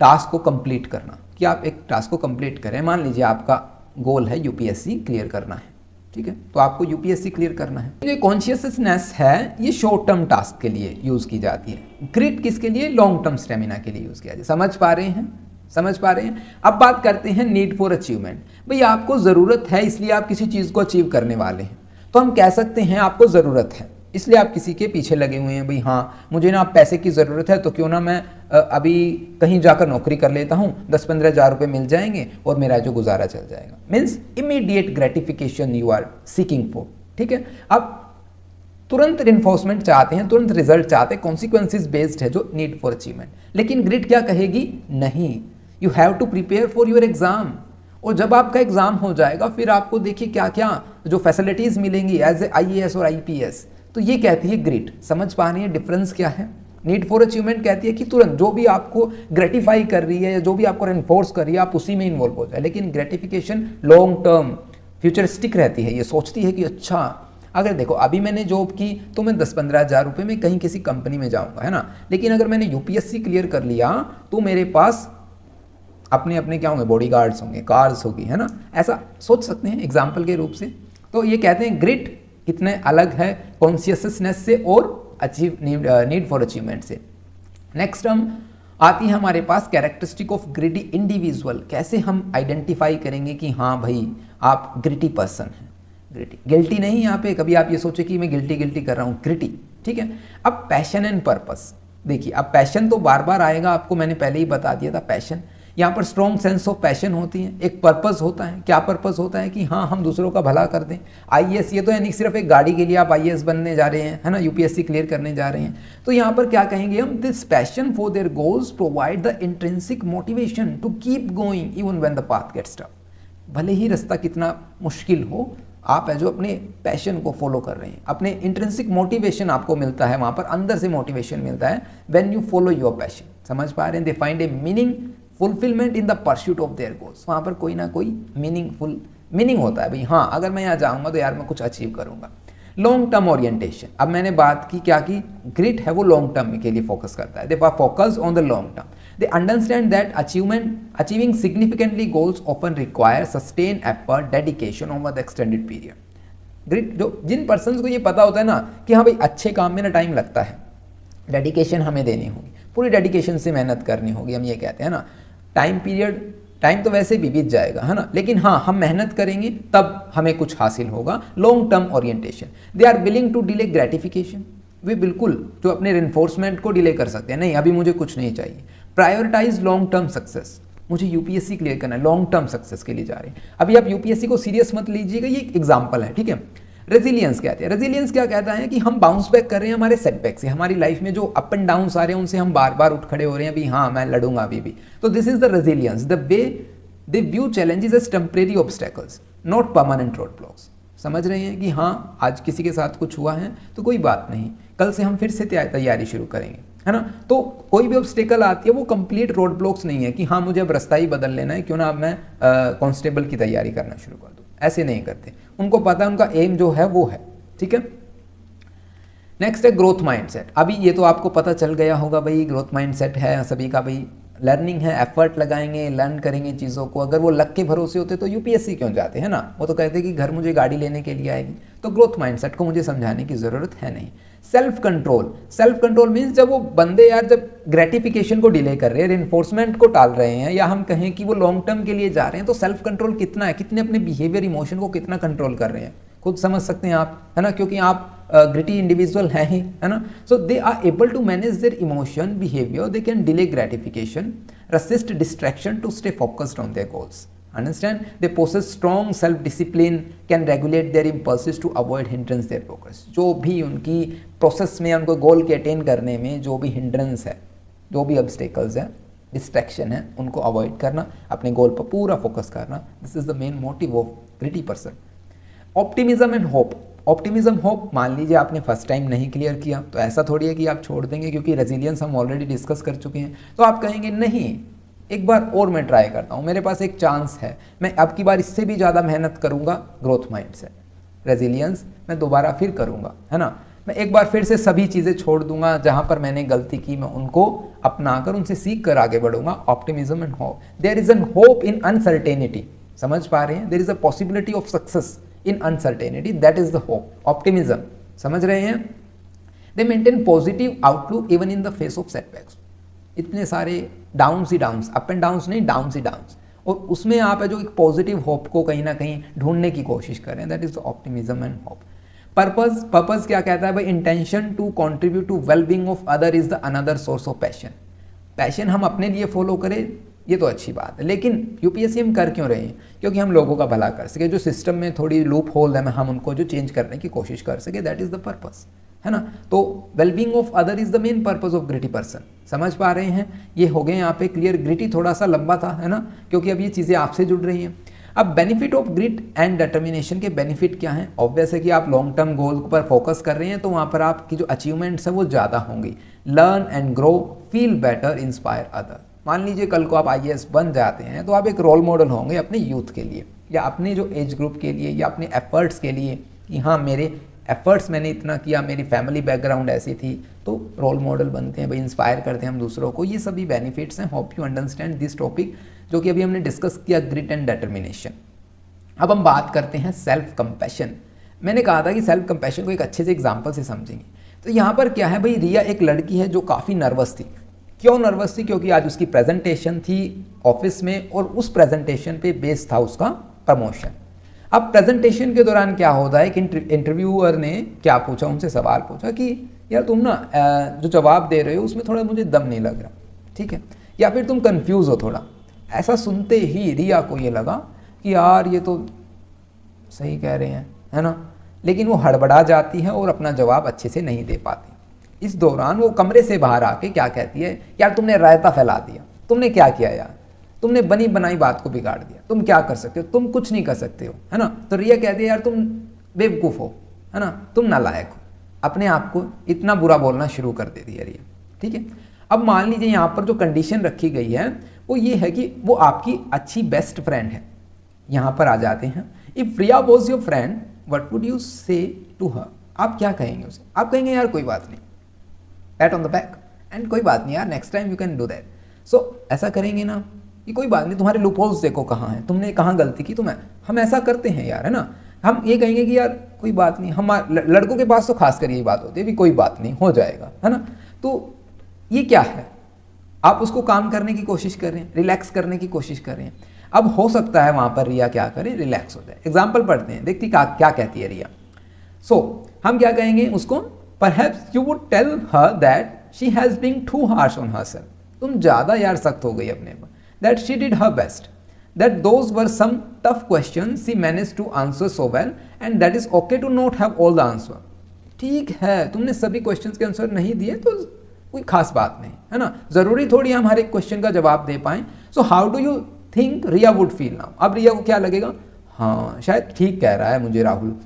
टास्क को कंप्लीट करना, कि आप एक टास्क को कंप्लीट करें। मान लीजिए आपका गोल है यूपीएससी क्लियर करना है, ठीक है, तो आपको यूपीएससी क्लियर करना है। ये कॉन्शियसनेस है, ये शॉर्ट टर्म टास्क के लिए यूज़ की जाती है। ग्रिट किसके लिए? लॉन्ग टर्म स्टेमिना के लिए यूज़ किया जाता है। समझ पा रहे हैं? समझ पा रहे हैं? अब बात करते हैं नीड फॉर अचीवमेंट। भाई आपको ज़रूरत है इसलिए आप किसी चीज़ को अचीव करने वाले हैं, तो हम कह सकते हैं आपको ज़रूरत है इसलिए आप किसी के पीछे लगे हुए हैं। भाई हाँ मुझे ना पैसे की ज़रूरत है, तो क्यों ना मैं अभी कहीं जाकर नौकरी कर लेता हूँ, 10-15 हज़ार रुपये मिल जाएंगे और मेरा जो गुजारा चल जाएगा। Means immediate gratification you are seeking for, ठीक है। अब तुरंत इन्फोर्समेंट चाहते हैं, तुरंत रिजल्ट चाहते हैं, कॉन्सिक्वेंसेज बेस्ड है जो नीड फॉर अचीवमेंट। लेकिन ग्रिट क्या कहेगी? नहीं, you have to prepare for your exam. और जब आपका एग्जाम हो जाएगा फिर आपको देखिए क्या क्या जो फैसिलिटीज़ मिलेंगी एज ए IAS और IPS। तो ये कहती है ग्रिट। समझ पा रही है डिफरेंस क्या है? नीड फॉर अचीवमेंट कहती है कि तुरंत जो भी आपको ग्रेटिफाई कर रही है या जो भी आपको रेनफोर्स कर रही है आप उसी में इन्वॉल्व हो जाए। लेकिन ग्रेटिफिकेशन लॉन्ग टर्म फ्यूचरिस्टिक रहती है, ये सोचती है कि अच्छा अगर देखो अभी मैंने जॉब की तो मैं 10-15 हज़ार रुपये में कहीं किसी कंपनी में जाऊँगा, है ना। लेकिन अगर मैंने UPSC क्लियर कर लिया तो मेरे पास अपने अपने क्या होंगे, बॉडीगार्ड्स होंगे, कार्स होगी, है ना। ऐसा सोच सकते हैं एग्जाम्पल के रूप से। तो ये कहते हैं ग्रिट कितने अलग है कॉन्शियसनेस से और अचीव नीड फॉर अचीवमेंट से। नेक्स्ट हम आती है हमारे पास कैरेक्टरिस्टिक ऑफ ग्रिटी इंडिविजुअल। कैसे हम आइडेंटिफाई करेंगे कि हाँ भाई आप ग्रिटी पर्सन हैं। ग्रिटी, गिल्टी नहीं यहाँ पे कभी आप ये सोचे कि मैं गिल्टी कर रहा हूँ, ग्रिटी, ठीक है। अब पैशन एंड पर्पस देखिए, अब पैशन तो बार बार आएगा, आपको मैंने पहले ही बता दिया था। पैशन यहाँ पर स्ट्रॉन्ग सेंस ऑफ पैशन होती है, एक पर्पस होता है। क्या पर्पस होता है? कि हाँ हम दूसरों का भला कर दें। IAS ये तो यानी सिर्फ एक गाड़ी के लिए आप IAS बनने जा रहे हैं, है ना, UPSC क्लियर करने जा रहे हैं। तो यहाँ पर क्या कहेंगे हम? This passion for their goals provide the intrinsic motivation to keep going even when the path gets tough. भले ही रास्ता कितना मुश्किल हो, आप है जो अपने पैशन को फॉलो कर रहे हैं, अपने इंट्रिंसिक मोटिवेशन आपको मिलता है, वहाँ पर अंदर से मोटिवेशन मिलता है when you follow your passion. समझ पा रहे हैं? They find a meaning fulfilment in the pursuit of their goals. वहाँ पर कोई ना कोई मीनिंग होता है भाई, हाँ अगर मैं यहाँ जाऊँगा तो यार मैं कुछ अचीव करूँगा। लॉन्ग टर्म ओरिएंटेशन, अब मैंने बात की क्या की, ग्रिट है वो लॉन्ग टर्म के लिए फोकस करता है। They are focus on the long term, they understand that achieving significantly goals often require sustain effort dedication over the extended period. Great, जो जिन पर्सन को ये पता होता है ना कि हाँ भाई अच्छे काम में ना टाइम लगता है, डेडिकेशन हमें देनी होगी, पूरी डेडिकेशन से मेहनत करनी होगी, हम ये कहते हैं ना टाइम तो वैसे भी बीत जाएगा, है ना, लेकिन हाँ हम मेहनत करेंगे तब हमें कुछ हासिल होगा। Long term orientation, they are willing to delay gratification, वे बिल्कुल जो अपने रिन्फोर्समेंट को डिले कर सकते हैं, नहीं अभी मुझे कुछ नहीं चाहिए। प्रायोरिटाइज लॉन्ग टर्म सक्सेस, मुझे यूपीएससी क्लियर करना है, लॉन्ग टर्म सक्सेस के लिए जा रहे हैं। अभी आप यूपीएससी को सीरियस मत लीजिएगा, ये एग्जाम्पल है, ठीक है। रेजिलियंस कहते हैं, रेजिलियंस क्या कहता है कि हम बाउंस बैक कर रहे हैं हमारे सेटबैक से, हमारी लाइफ में जो अप एंड डाउन्स आ रहे हैं उनसे हम बार बार उठ खड़े हो रहे हैं, अभी हाँ मैं लड़ूंगा अभी भी। तो this is the resilience, the way they view challenges as temporary obstacles not permanent road blocks. समझ रहे हैं कि हाँ आज किसी के साथ कुछ हुआ है तो कोई बात नहीं, कल से हम फिर से तैयारी शुरू करेंगे, है ना। तो कोई भी ऑब्स्टेकल आती है वो कंप्लीट रोड ब्लॉक्स नहीं है कि हाँ मुझे अब रास्ता ही बदल लेना है, क्यों ना अब मैं कांस्टेबल की तैयारी करना शुरू कर दूँ, ऐसे नहीं करते। उनको पता है उनका एम जो है वो है, ठीक है। नेक्स्ट है ग्रोथ माइंडसेट। अभी ये तो आपको पता चल गया होगा भाई, ग्रोथ माइंडसेट है सभी का भाई, लर्निंग है, एफर्ट लगाएंगे, लर्न करेंगे चीज़ों को। अगर वो लक के भरोसे होते तो यूपीएससी क्यों जाते, है ना, वो तो कहते कि घर मुझे गाड़ी लेने के लिए आएगी। तो ग्रोथ माइंडसेट को मुझे समझाने की ज़रूरत है नहीं। सेल्फ कंट्रोल मीन्स जब वो बंदे यार जब ग्रेटिफिकेशन को डिले कर रहे हैं, इन्फोर्समेंट को टाल रहे हैं, या हम कहें कि वो लॉन्ग टर्म के लिए जा रहे हैं, तो सेल्फ कंट्रोल कितना है, कितने अपने बिहेवियर इमोशन को कितना कंट्रोल कर रहे हैं, खुद समझ सकते हैं आप, है ना, क्योंकि आप ग्रिटी इंडिविजुअल हैं ही, है ना। So they are able to manage their emotion behaviour, they can delay gratification, resist distraction to stay focused on their goals. Understand? They possess strong self-discipline, can regulate their impulses to avoid hindrance their progress. जो भी उनकी process में उनको गोल के attain करने में जो भी हिंड्रेंस है, जो भी ऑब्स्टेकल्स है, डिस्ट्रैक्शन है, उनको अवॉइड करना, अपने गोल पर पूरा फोकस करना, this is the main motive of gritty person. Optimism and hope. Optimism hope, मान लीजिए आपने फर्स्ट टाइम नहीं क्लियर किया तो ऐसा थोड़ी है कि आप छोड़ देंगे, क्योंकि रेजिलियंस हम ऑलरेडी डिस्कस कर चुके हैं। तो आप कहेंगे नहीं एक बार और मैं ट्राई करता हूँ, मेरे पास एक चांस है, मैं अब की बार इससे भी ज़्यादा मेहनत करूँगा। ग्रोथ माइंड से रेजिलियंस, मैं दोबारा फिर करूँगा, है ना, मैं एक बार फिर से सभी चीज़ें छोड़ दूंगा, जहाँ पर मैंने गलती की मैं उनको अपनाकर उनसे सीख कर आगे बढ़ूंगा। Optimism and hope, there is an hope in uncertainty, समझ पा रहे हैं, there is a possibility of success in uncertainty, that is the hope. Optimism, समझ रहे हैं। They maintain positive outlook even in the face of setbacks. इतने सारे downs he downs, up and downs नहीं, डाउन्स ही डाउन्स, और उसमें आप है जो एक पॉजिटिव होप को कहीं ना कहीं ढूंढने की कोशिश करें, that is the optimism and hope. Purpose क्या कहता है भाई, intention to contribute to wellbeing of other is the another source of passion हम अपने लिए फॉलो करें, ये तो अच्छी बात है, लेकिन यूपीएससी हम कर क्यों रहे हैं, क्योंकि हम लोगों का भला कर सके, जो सिस्टम में थोड़ी लूप होल है हम उनको जो चेंज करने की कोशिश कर सके, दैट इज द पर्पस, है ना। तो wellbeing of other is the main purpose of gritty person, समझ पा रहे हैं। ये हो गए यहाँ पे क्लियर। ग्रिटी थोड़ा सा लंबा था, है ना, क्योंकि अब ये चीज़ें आपसे जुड़ रही हैं। अब benefit of grit and determination के बेनिफिट क्या हैं। ऑब्वियस है कि आप लॉन्ग टर्म गोल पर फोकस कर रहे हैं तो वहाँ पर आपकी जो अचीवमेंट्स है वो ज़्यादा होंगी। Learn and grow, feel better, inspire other. मान लीजिए कल को आप आईएएस बन जाते हैं तो आप एक रोल मॉडल होंगे अपने यूथ के लिए, या अपने जो एज ग्रुप के लिए, या अपने एफर्ट्स के लिए, कि हाँ मेरे एफर्ट्स मैंने इतना किया, मेरी फैमिली बैकग्राउंड ऐसी थी, तो रोल मॉडल बनते हैं भाई, इंस्पायर करते हैं हम दूसरों को। ये सभी बेनिफिट्स हैं। Hope you understand this topic, जो कि अभी हमने डिस्कस किया, ग्रिट एंड डिटर्मिनेशन। अब हम बात करते हैं सेल्फ कंपैशन। मैंने कहा था कि सेल्फ कंपैशन को एक अच्छे से एग्जाम्पल से समझेंगे। तो यहाँ पर क्या है भाई, रिया एक लड़की है जो काफ़ी नर्वस थी। क्यों नर्वस थी? क्योंकि आज उसकी प्रेजेंटेशन थी ऑफिस में, और उस प्रेजेंटेशन पे बेस था उसका प्रमोशन। अब प्रेजेंटेशन के दौरान क्या होता है कि इंटरव्यूअर ने क्या पूछा, उनसे सवाल पूछा कि यार तुम ना जो जवाब दे रहे हो उसमें थोड़ा मुझे दम नहीं लग रहा, ठीक है, या फिर तुम कंफ्यूज हो थोड़ा। ऐसा सुनते ही रिया को ये लगा कि यार ये तो सही कह रहे हैं, है ना, लेकिन वो हड़बड़ा जाती है और अपना जवाब अच्छे से नहीं दे पाती। इस दौरान वो कमरे से बाहर आके क्या कहती है, यार तुमने रायता फैला दिया, तुमने क्या किया यार, तुमने बनी बनाई बात को बिगाड़ दिया, तुम क्या कर सकते हो, तुम कुछ नहीं कर सकते हो, है ना। तो रिया कहती है यार तुम बेवकूफ़ हो, है ना, तुम नालायक हो। अपने आप को इतना बुरा बोलना शुरू कर देती है रिया, ठीक है। अब मान लीजिए यहाँ पर जो कंडीशन रखी गई है वो ये है कि वो आपकी अच्छी बेस्ट फ्रेंड है। यहाँ पर आ जाते हैं, if Riya was your friend what would you say to her. आप क्या कहेंगे उसे? आप कहेंगे यार कोई बात नहीं, pat on the back, and कोई बात नहीं यार, next time you can do that. So ऐसा करेंगे ना कि कोई बात नहीं, तुम्हारे लूप होल्स देखो कहाँ हैं, तुमने कहाँ गलती की, हम ऐसा करते हैं यार, है ना। हम ये कहेंगे कि यार कोई बात नहीं, हम लड़कों के पास तो खास कर यही बात होती है, भी कोई बात नहीं, हो जाएगा, है ना। तो ये क्या है, आप उसको काम करने की कोशिश कर रहे हैं, रिलैक्स करने की कोशिश कर रहे हैं। अब हो सकता है वहाँ पर रिया क्या करे, रिलैक्स हो जाए। एग्जाम्पल पढ़ते हैं, देखती क्या कहती है रिया। हम क्या कहेंगे उसको, perhaps you would tell her that she has been too harsh on herself, तुम ज़्यादा यार सख्त हो गई अपने पर, that she did her best, that those were some tough questions she managed to answer so well and that is okay to not have all the answer। ठीक है, तुमने सभी क्वेश्चंस के आंसर नहीं दिए तो कोई खास बात नहीं, है ना। जरूरी थोड़ी हम हर एक क्वेश्चन का जवाब दे पाएं। So how do you think Riya would feel now, अब रिया को क्या लगेगा, हाँ शायद ठीक कह रहा है मुझे राहुल,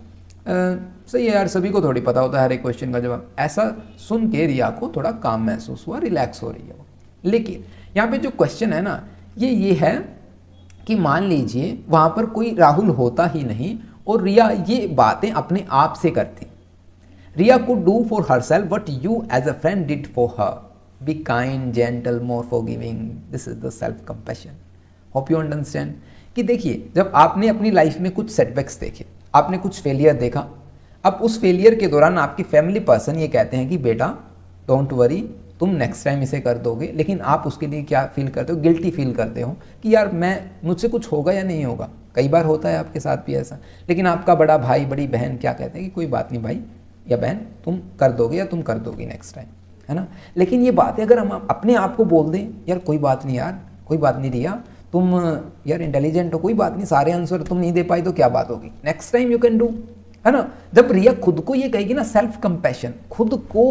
सही है यार, सभी को थोड़ी पता होता है हर एक क्वेश्चन का जवाब। ऐसा सुन के रिया को थोड़ा काम महसूस हुआ, रिलैक्स हो रही है वो। लेकिन यहाँ पे जो क्वेश्चन है ना, ये है कि मान लीजिए वहाँ पर कोई राहुल होता ही नहीं और रिया ये बातें अपने आप से करती। Riya could do for herself what you as a friend did for her, be kind, gentle, more forgiving, this is the self compassion. Hope you understand कि देखिए, जब आपने अपनी लाइफ में कुछ सेटबैक्स देखे, आपने कुछ फेलियर देखा, अब उस फेलियर के दौरान आपके फैमिली पर्सन ये कहते हैं कि बेटा डोंट वरी, तुम नेक्स्ट टाइम इसे कर दोगे, लेकिन आप उसके लिए क्या फील करते हो, गिल्टी फील करते हो कि यार मुझसे कुछ होगा या नहीं होगा। कई बार होता है आपके साथ भी ऐसा, लेकिन आपका बड़ा भाई बड़ी बहन क्या कहते हैं कि कोई बात नहीं भाई या बहन, तुम कर दोगे या तुम कर दोगी नेक्स्ट टाइम, है ना। लेकिन ये बातें अगर हम अपने आप को बोल दें, यार कोई बात नहीं यार, कोई बात नहीं रिया, तुम यार इंटेलिजेंट हो, कोई बात नहीं, सारे आंसर तुम नहीं दे पाई तो क्या बात होगी, next time you can do, है ना। जब रिया खुद को ये कहेगी ना, सेल्फ कंपैशन, खुद को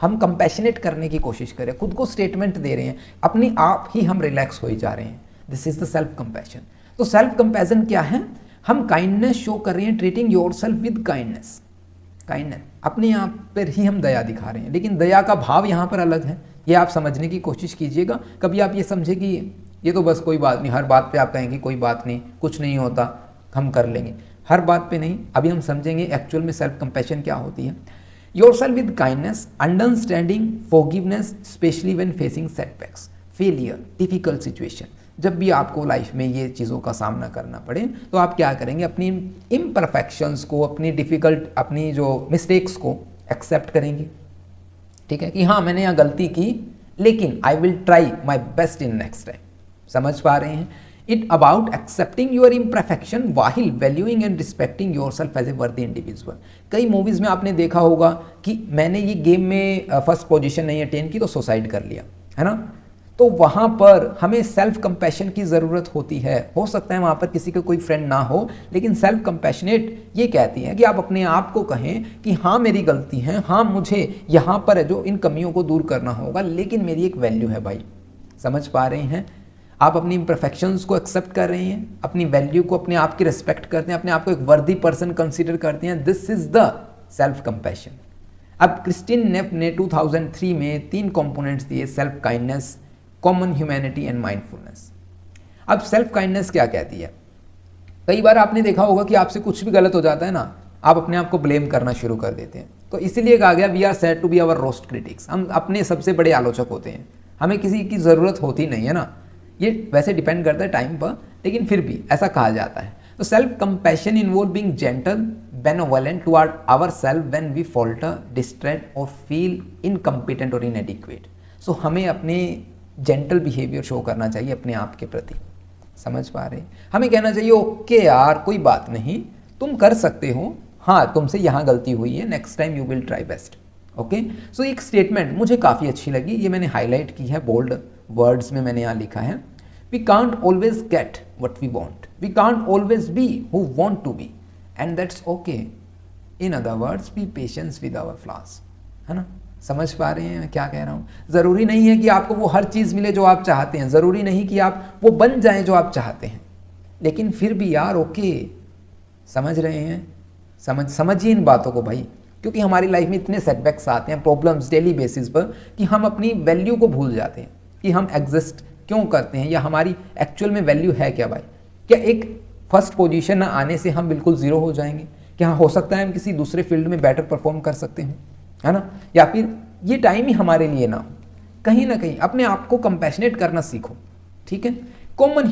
हम कंपैशनेट करने की कोशिश करें, खुद को स्टेटमेंट दे रहे हैं, अपने आप ही हम रिलैक्स हो ही जा रहे हैं, this is the self compassion. तो सेल्फ कंपैशन क्या है, हम काइंडनेस शो कर रहे हैं, treating yourself with kindness. Kindness, अपने आप पर ही हम दया दिखा रहे हैं, लेकिन दया का भाव यहाँ पर अलग है, ये आप समझने की कोशिश कीजिएगा। कभी आप ये समझे कि ये तो बस कोई बात नहीं, हर बात पे आप कहेंगे कोई बात नहीं, कुछ नहीं होता, हम कर लेंगे, हर बात पे नहीं। अभी हम समझेंगे एक्चुअल में सेल्फ कंपैशन क्या होती है। Yourself with kindness, understanding, forgiveness, specially when facing setbacks, failure, difficult situation. जब भी आपको लाइफ में ये चीज़ों का सामना करना पड़े तो आप क्या करेंगे, अपनी इम्परफेक्शंस को, अपनी डिफ़िकल्ट, अपनी जो मिस्टेक्स को एक्सेप्ट करेंगे, ठीक है, कि हाँ मैंने यहाँ गलती की, लेकिन I will try my best in next time. समझ पा रहे हैं। It about accepting your imperfection while valuing and respecting yourself as a worthy individual. कई मूवीज़ में आपने देखा होगा कि मैंने ये गेम में फर्स्ट पोजीशन नहीं अटेन की तो सुसाइड कर लिया, है ना। तो वहाँ पर हमें सेल्फ कंपैशन की ज़रूरत होती है। हो सकता है वहाँ पर किसी का कोई फ्रेंड ना हो, लेकिन सेल्फ कंपैशनेट ये कहती है कि आप अपने आप को कहें कि हाँ मेरी गलती है, हाँ मुझे यहाँ पर है जो इन कमियों को दूर करना होगा, लेकिन मेरी एक वैल्यू है भाई। समझ पा रहे हैं। आप अपनी इम्परफेक्शंस को एक्सेप्ट कर रहे हैं, अपनी वैल्यू को, अपने आप की रिस्पेक्ट करते हैं, अपने आप को एक वर्दी पर्सन कंसीडर करते हैं। This is the self compassion. अब क्रिस्टिन नेफ ने 2003 में 3 कंपोनेंट्स दिए, self kindness, common humanity and mindfulness. अब सेल्फ काइंडनेस क्या कहती है? कई बार आपने देखा होगा कि आपसे कुछ भी गलत हो जाता है ना, आप अपने आप को ब्लेम करना शुरू कर देते हैं। तो इसीलिए कहा गया we are said to be our worst critics. हम अपने सबसे बड़े आलोचक होते हैं, हमें किसी की ज़रूरत होती नहीं है ना। ये वैसे डिपेंड करता है टाइम पर, लेकिन फिर भी ऐसा कहा जाता है। तो self compassion involve being gentle, benevolent toward ourself when we falter, distract और फील इनकम्पिटेंट और इनएडिक्वेट। सो हमें अपने जेंटल बिहेवियर शो करना चाहिए अपने आप के प्रति। समझ पा रहे हैं। हमें कहना चाहिए ओके यार कोई बात नहीं, तुम कर सकते हो, हाँ तुमसे यहाँ गलती हुई है, next time you will try best. Okay. So एक स्टेटमेंट मुझे काफ़ी अच्छी लगी, ये मैंने हाईलाइट की है, बोल्ड वर्ड्स में मैंने यहाँ लिखा है। We can't always get what we want, we can't always be who want to be, and that's okay. In other words be patience with our flaws. है ना। समझ पा रहे हैं मैं क्या कह रहा हूँ? ज़रूरी नहीं है कि आपको वो हर चीज़ मिले जो आप चाहते हैं, ज़रूरी नहीं कि आप वो बन जाएं जो आप चाहते हैं, लेकिन फिर भी यार ओके। समझ रहे हैं? समझिए इन बातों को भाई, क्योंकि हमारी लाइफ में इतने सेटबैक्स आते हैं, प्रॉब्लम्स डेली बेसिस पर, कि हम अपनी वैल्यू को भूल जाते हैं कि हम एग्जिस्ट क्यों करते हैं, या हमारी एक्चुअल में वैल्यू है क्या भाई। क्या एक फर्स्ट पोजीशन ना आने से हम बिल्कुल ज़ीरो हो जाएंगे? क्या हो सकता है हम किसी दूसरे फील्ड में बेटर परफॉर्म कर सकते हैं, है ना। या फिर ये टाइम ही हमारे लिए ना हो, कहीं ना कहीं अपने आप को कंपैशनेट करना सीखो, ठीक है। कॉमन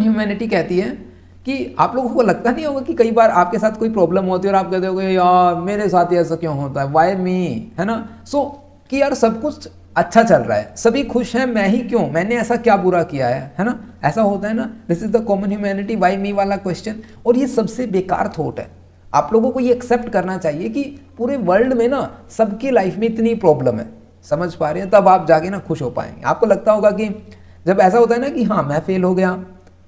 ह्यूमैनिटी कहती है कि आप लोगों को लगता नहीं होगा कि कई बार आपके साथ कोई प्रॉब्लम होती है और आप कहते हो यार मेरे साथ ही ऐसा क्यों होता है, वाई मी, है ना। सो कि यार सब कुछ अच्छा चल रहा है, सभी खुश हैं, मैं ही क्यों, मैंने ऐसा क्या बुरा किया है ना, ऐसा होता है ना। This is the common humanity, why me वाला क्वेश्चन। और ये सबसे बेकार थॉट है। आप लोगों को ये एक्सेप्ट करना चाहिए कि पूरे वर्ल्ड में ना सबकी लाइफ में इतनी प्रॉब्लम है, समझ पा रहे हैं, तब आप जाके ना खुश हो पाएंगे। आपको लगता होगा कि जब ऐसा होता है ना कि हाँ मैं फेल हो गया,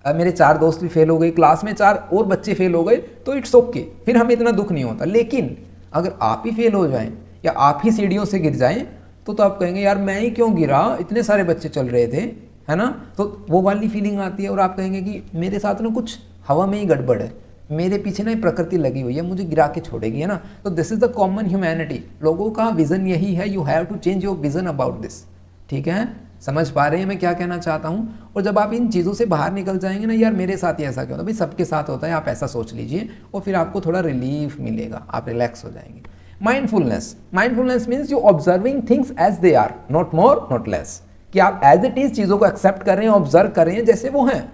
मेरे 4 दोस्त भी फेल हो गए, क्लास में 4 और बच्चे फेल हो गए, तो इट्स ओके, फिर हमें इतना दुख नहीं होता। लेकिन अगर आप ही फेल हो जाएं या आप ही सीढ़ियों से गिर जाएं तो आप कहेंगे यार मैं ही क्यों गिरा, इतने सारे बच्चे चल रहे थे, है ना। तो वो वाली फीलिंग आती है और आप कहेंगे कि मेरे साथ ना कुछ हवा में ही गड़बड़ है, मेरे पीछे ना प्रकृति लगी हुई है, मुझे गिरा के छोड़ेगी, है ना। तो this is the common humanity. लोगों का विजन यही है, you have to change your vision about this, ठीक है। समझ पा रहे हैं मैं क्या कहना चाहता हूँ। और जब आप इन चीज़ों से बाहर निकल जाएंगे ना, यार मेरे साथ ही ऐसा क्यों होता है, भाई सबके साथ होता है, आप ऐसा सोच लीजिए और फिर आपको थोड़ा रिलीफ मिलेगा, आप रिलैक्स हो जाएंगे। Mindfulness means you observing things as they are, not more not less, कि आप एज इट इज चीज़ों को एक्सेप्ट कर रहे हैं, ऑब्जर्व कर रहे हैं जैसे वो हैं।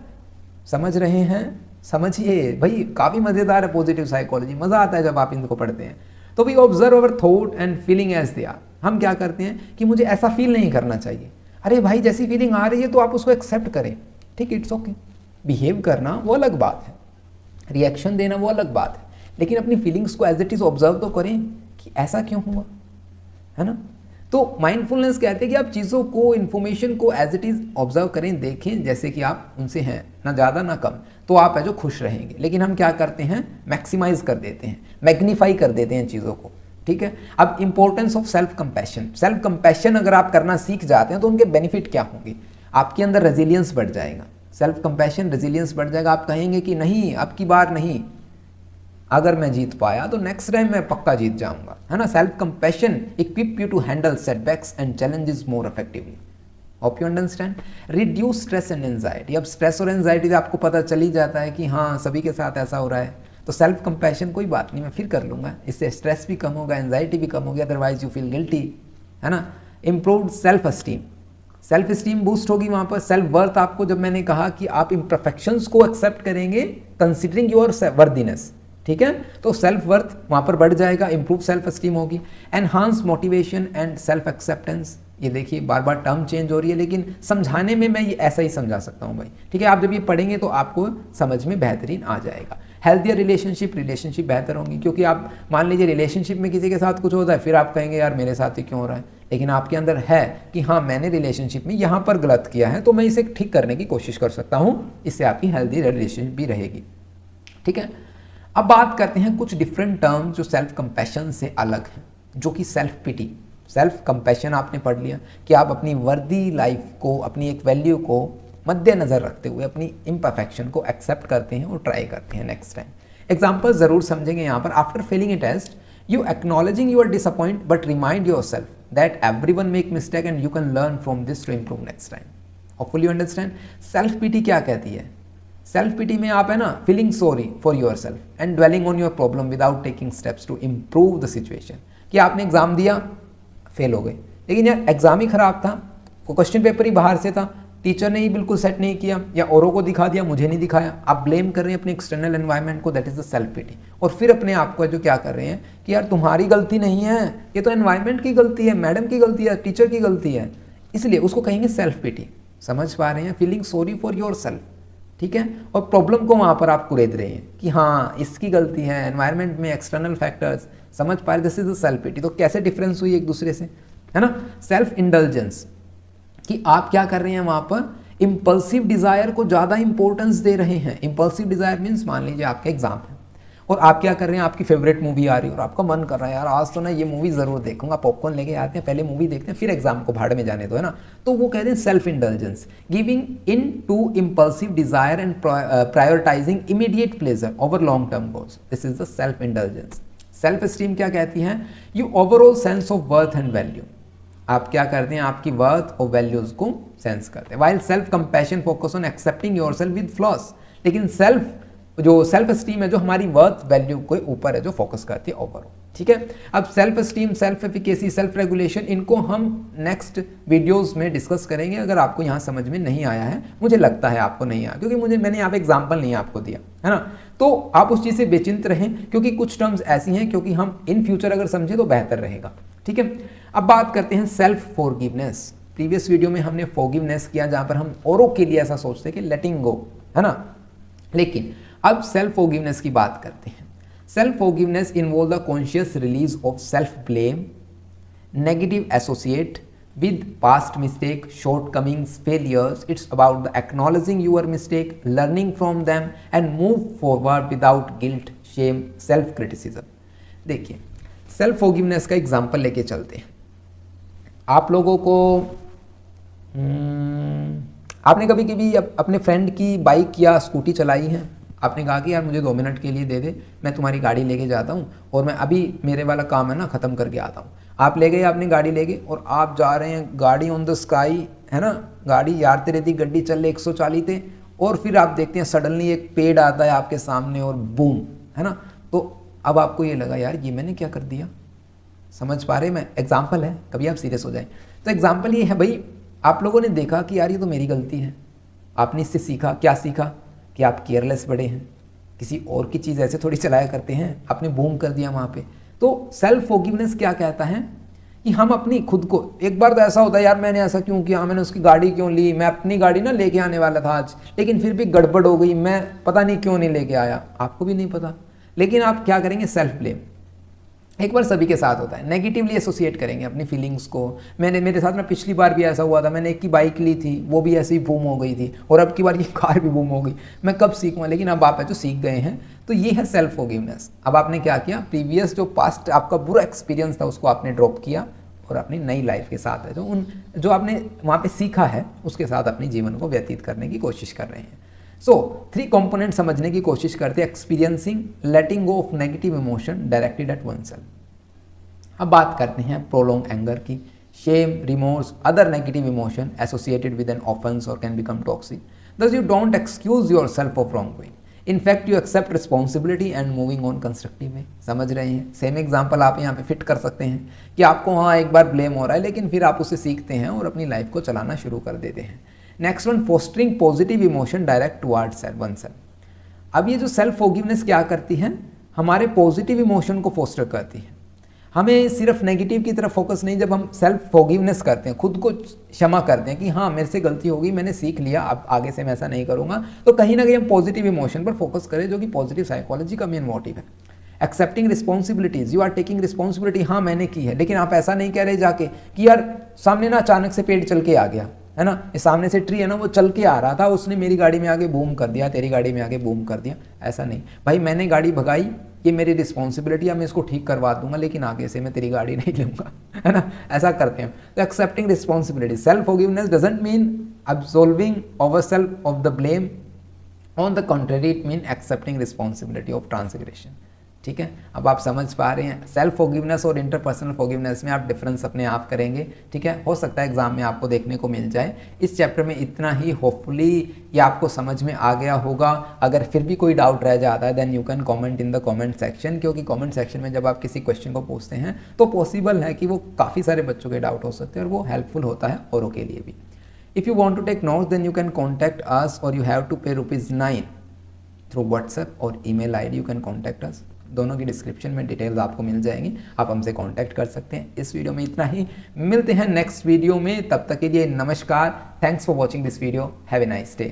समझ रहे हैं, समझिए भाई, काफ़ी मज़ेदार है पॉजिटिव साइकोलॉजी, मज़ा आता है जब आप इनको पढ़ते हैं। तो we observe our thought and feeling as they are. हम क्या करते हैं कि मुझे ऐसा फील नहीं करना चाहिए, अरे भाई जैसी फीलिंग आ रही है तो आप उसको एक्सेप्ट करें, ठीक, इट्स ओके। बिहेव करना वो अलग बात है, रिएक्शन देना वो अलग बात है, लेकिन अपनी फीलिंग्स को एज इट इज ऑब्जर्व तो करें कि ऐसा क्यों हुआ, है ना। तो माइंडफुलनेस कहते हैं कि आप चीज़ों को, इन्फॉर्मेशन को एज इट इज ऑब्जर्व करें, देखें जैसे कि आप उनसे हैं, ना ज़्यादा ना कम, तो आप है जो खुश रहेंगे। लेकिन हम क्या करते हैं, मैक्सिमाइज कर देते हैं, मैग्नीफाई कर देते हैं चीज़ों को, ठीक है। अब इंपॉर्टेंस ऑफ सेल्फ कंपैशन अगर आप करना सीख जाते हैं तो उनके बेनिफिट क्या होंगे। आपके अंदर रेजिलियंस बढ़ जाएगा, सेल्फ कंपैशन रेजिलियंस बढ़ जाएगा। आप कहेंगे कि नहीं अब की बार नहीं, अगर मैं जीत पाया तो नेक्स्ट टाइम मैं पक्का जीत जाऊंगा, है ना। Self compassion equip you to handle setbacks and challenges more effectively. Hope you understand. Reduce stress and anxiety. अब स्ट्रेस और एंजाइटी से आपको पता चल ही जाता है कि हाँ सभी के साथ ऐसा हो रहा है, तो सेल्फ कंपैशन कोई बात नहीं, मैं फिर कर लूँगा, इससे स्ट्रेस भी कम होगा, एंजाइटी भी कम होगी, अदरवाइज यू फील गिल्टी, है ना। इम्प्रूव्ड सेल्फ स्टीम बूस्ट होगी वहाँ पर। सेल्फ वर्थ, आपको जब मैंने कहा कि आप इम्परफेक्शंस को एक्सेप्ट करेंगे कंसिडरिंग योर वर्दीनेस, ठीक है, तो सेल्फ वर्थ वहाँ पर बढ़ जाएगा, इंप्रूव सेल्फ स्टीम होगी। Enhance motivation and self acceptance. ये देखिए बार बार टर्म चेंज हो रही है, लेकिन समझाने में मैं ये ऐसा ही समझा सकता हूँ भाई, ठीक है। आप जब ये पढ़ेंगे तो आपको समझ में बेहतरीन आ जाएगा। हेल्थियर रिलेशनशिप बेहतर होंगी, क्योंकि आप मान लीजिए रिलेशनशिप में किसी के साथ कुछ होता है, फिर आप कहेंगे यार मेरे साथ ही क्यों हो रहा है, लेकिन आपके अंदर है कि हाँ मैंने रिलेशनशिप में यहाँ पर गलत किया है तो मैं इसे ठीक करने की कोशिश कर सकता हूँ, इससे आपकी हेल्दी रिलेशनशिप भी रहेगी, ठीक है। अब बात करते हैं कुछ डिफरेंट टर्म्स जो सेल्फ कंपैशन से अलग हैं, जो कि सेल्फ पिटी। सेल्फ कंपैशन आपने पढ़ लिया कि आप अपनी वर्दी लाइफ को, अपनी एक वैल्यू को मद्देनजर रखते हुए अपनी इम्परफेक्शन को एक्सेप्ट करते हैं और ट्राई करते हैं नेक्स्ट टाइम। एग्जाम्पल जरूर समझेंगे यहाँ पर। After failing a test you acknowledging your disappoint but remind your self that everyone make mistake and you can learn from this to improve next time. Hopefully you understand. Self pity क्या कहती है? Self pity में आप है ना feeling sorry for your self and dwelling on your problem without taking steps to improve the situation. कि आपने exam दिया, फेल हो गए, लेकिन यार एग्जाम ही खराब था, वो क्वेश्चन पेपर ही बाहर से था, टीचर ने ही बिल्कुल सेट नहीं किया या औरों को दिखा दिया, मुझे नहीं दिखाया। आप ब्लेम कर रहे हैं अपने एक्सटर्नल एनवायरनमेंट को, that is the self pity. और फिर अपने आप को जो क्या कर रहे हैं कि यार तुम्हारी गलती नहीं है, ये तो एनवायरनमेंट की गलती है, मैडम की गलती है, टीचर की गलती है, इसलिए उसको कहेंगे सेल्फ पिटी। समझ पा रहे हैं? Feeling sorry for your self, ठीक है। और प्रॉब्लम को वहाँ पर आप कुरेद रहे हैं कि हाँ इसकी गलती है, एनवायरनमेंट में एक्सटर्नल फैक्टर्स। समझ पा रहे? This is the self pity. तो कैसे डिफरेंस हुई एक दूसरे से, है ना। सेल्फ इंडल्जेंस कि आप क्या कर रहे हैं वहाँ पर, इम्पल्सिव डिज़ायर को ज़्यादा इंपॉर्टेंस दे रहे हैं। इम्पल्सिव डिज़ायर मीन्स मान लीजिए आपका एग्जाम है और आप क्या कर रहे हैं, आपकी फेवरेट मूवी आ रही है और आपका मन कर रहा है यार आज तो ना ये मूवी ज़रूर देखूंगा, पॉपकॉर्न लेके आते हैं, पहले मूवी देखते हैं फिर एग्जाम को भाड़ में जाने दो, है ना। तो वो कहते हैं self indulgence, giving in to impulsive desire and prioritising immediate pleasure over long term goals. This is the self indulgence. Self esteem क्या कहती है? You overall sense of worth and value. आप क्या करते हैं, आपकी वर्थ और वैल्यूज को सेंस करते हैं। While self compassion focus on accepting yourself with floss. लेकिन सेल्फ एस्टीम है जो हमारी वर्थ वैल्यू के ऊपर है, जो फोकस करती है ओवरऑल। ठीक है। अब self esteem, self efficacy, self regulation, इनको हम नेक्स्ट वीडियोस में डिस्कस करेंगे। अगर आपको यहाँ समझ में नहीं आया है, मुझे लगता है आपको नहीं आया, क्योंकि मैंने यहाँ पे एग्जाम्पल नहीं आपको दिया है ना, तो आप उस चीज़ से बेचिंत रहें, क्योंकि कुछ टर्म्स ऐसी हैं क्योंकि हम इन फ्यूचर अगर समझें तो बेहतर रहेगा। ठीक है, अब बात करते हैं सेल्फ फॉरगिवनेस। प्रीवियस वीडियो में हमने फॉरगिवनेस किया, जहाँ पर हम औरों के लिए ऐसा सोचते हैं कि लेटिंग गो, है ना, लेकिन अब सेल्फ फॉरगिवनेस की बात करते हैं। Self forgiveness involve the conscious release of self blame, negative associate with past mistake, shortcomings, failures. It's about the acknowledging your mistake, learning from them and move forward without guilt, shame, self criticism. देखिए, self forgiveness का example लेके चलते हैं। आप लोगों को आपने कभी कभी अपने फ्रेंड की बाइक या स्कूटी चलाई है, आपने कहा कि यार मुझे 2 मिनट के लिए दे दे, मैं तुम्हारी गाड़ी लेके जाता हूँ और मैं अभी मेरे वाला काम है ना ख़त्म करके आता हूँ। आप ले गए, आपने गाड़ी ले गए और आप जा रहे हैं, गाड़ी ऑन द स्काई, है ना, गाड़ी यार तेरे दी गड्डी चल रही 140 थे, और फिर आप देखते हैं सडनली एक पेड़ आता है आपके सामने और बूम, है ना, तो अब आपको ये लगा यार ये मैंने क्या कर दिया। समझ पा रहे, मैं एग्जाम्पल है, कभी आप सीरियस हो जाए। तो एग्जाम्पल ये है भाई, आप लोगों ने देखा कि यार ये तो मेरी गलती है, आपने इससे सीखा, क्या सीखा कि आप केयरलेस बड़े हैं, किसी और की चीज़ ऐसे थोड़ी चलाया करते हैं, आपने बूम कर दिया वहाँ पे। तो सेल्फ फॉरगिवनेस क्या कहता है कि हम अपनी खुद को, एक बार तो ऐसा होता है यार मैंने ऐसा क्यों किया, मैंने उसकी गाड़ी क्यों ली, मैं अपनी गाड़ी ना लेके आने वाला था आज, लेकिन फिर भी गड़बड़ हो गई, मैं पता नहीं क्यों नहीं लेके आया, आपको भी नहीं पता, लेकिन आप क्या करेंगे, सेल्फ ब्लेम। एक बार सभी के साथ होता है, नेगेटिवली एसोसिएट करेंगे अपनी फीलिंग्स को। मेरे साथ में पिछली बार भी ऐसा हुआ था, मैंने एक की बाइक ली थी, वो भी ऐसे ही बूम हो गई थी, और अब की बार ये कार भी बूम हो गई, मैं कब सीखूंगा, लेकिन अब आप जो सीख गए हैं, तो ये है सेल्फ फॉरगिवनेस। अब आपने क्या किया, प्रीवियस जो पास्ट आपका बुरा एक्सपीरियंस था उसको आपने ड्रॉप किया और अपनी नई लाइफ के साथ है जो आपने वहाँ पे सीखा है उसके साथ अपने जीवन को व्यतीत करने की कोशिश कर रहे हैं। सो 3 कंपोनेंट समझने की कोशिश करते हैं, experiencing, letting go of negative emotion directed at one self. अब बात करते हैं प्रोलॉन्ग एंगर की, shame, remorse, other negative emotion associated with an offence और can become toxic. Thus you don't excuse yourself of wrongdoing. In fact, you accept responsibility and moving on constructive way. समझ रहे हैं, same example आप यहाँ पे fit कर सकते हैं कि आपको हाँ एक बार ब्लेम हो रहा है, लेकिन फिर आप उसे सीखते हैं और अपनी लाइफ को चलाना शुरू कर देते हैं। Next one, fostering positive emotion direct towards one self. अब ये जो सेल्फ फॉरगिवनेस क्या करती है, हमारे पॉजिटिव इमोशन को फोस्टर करती है। हमें सिर्फ नेगेटिव की तरफ फोकस नहीं, जब हम सेल्फ फॉरगिवनेस करते हैं, खुद को क्षमा करते हैं कि हाँ मेरे से गलती होगी, मैंने सीख लिया, अब आगे से मैं ऐसा नहीं करूँगा, तो कहीं ना कहीं हम पॉजिटिव इमोशन पर फोकस करें, जो कि पॉजिटिव साइकोलॉजी का मेन मोटिव है। Accepting responsibilities, you are taking responsibility, हाँ मैंने की है, लेकिन आप ऐसा नहीं कह रहे जाके कि यार सामने ना अचानक से पेड़ चल के आ गया, है ना, ये सामने से ट्री है ना, वो चल के आ रहा था, उसने मेरी गाड़ी में आगे बूम कर दिया, तेरी गाड़ी में आगे बूम कर दिया, ऐसा नहीं। भाई मैंने गाड़ी भगाई, ये मेरी रिस्पॉन्सिबिलिटी है, मैं इसको ठीक करवा दूंगा, लेकिन आगे से मैं तेरी गाड़ी नहीं लूंगा, है ना, ऐसा करते हैं। तो accepting responsibility, self forgiveness doesn't mean absolving ourself of the blame, on the contrary it mean accepting responsibility of transgression. ठीक है, अब आप समझ पा रहे हैं, सेल्फ फॉरगिवनेस और इंटरपर्सनल फॉरगिवनेस में आप डिफरेंस अपने आप करेंगे। ठीक है, हो सकता है एग्जाम में आपको देखने को मिल जाए। इस चैप्टर में इतना ही, होपफुली ये आपको समझ में आ गया होगा। अगर फिर भी कोई डाउट रह जाता है then you can comment in the comment section, क्योंकि कमेंट सेक्शन में जब आप किसी क्वेश्चन को पूछते हैं तो पॉसिबल है कि वो काफ़ी सारे बच्चों के डाउट हो सकते हैं और वो हेल्पफुल होता है औरों के लिए भी। If you want to take notes then you can contact us और you have to pay ₹9 through WhatsApp और email ID you can contact us. दोनों की डिस्क्रिप्शन में डिटेल्स आपको मिल जाएंगी, आप हमसे कांटेक्ट कर सकते हैं। इस वीडियो में इतना ही, मिलते हैं नेक्स्ट वीडियो में, तब तक के लिए नमस्कार। Thanks for watching this video, have a nice day.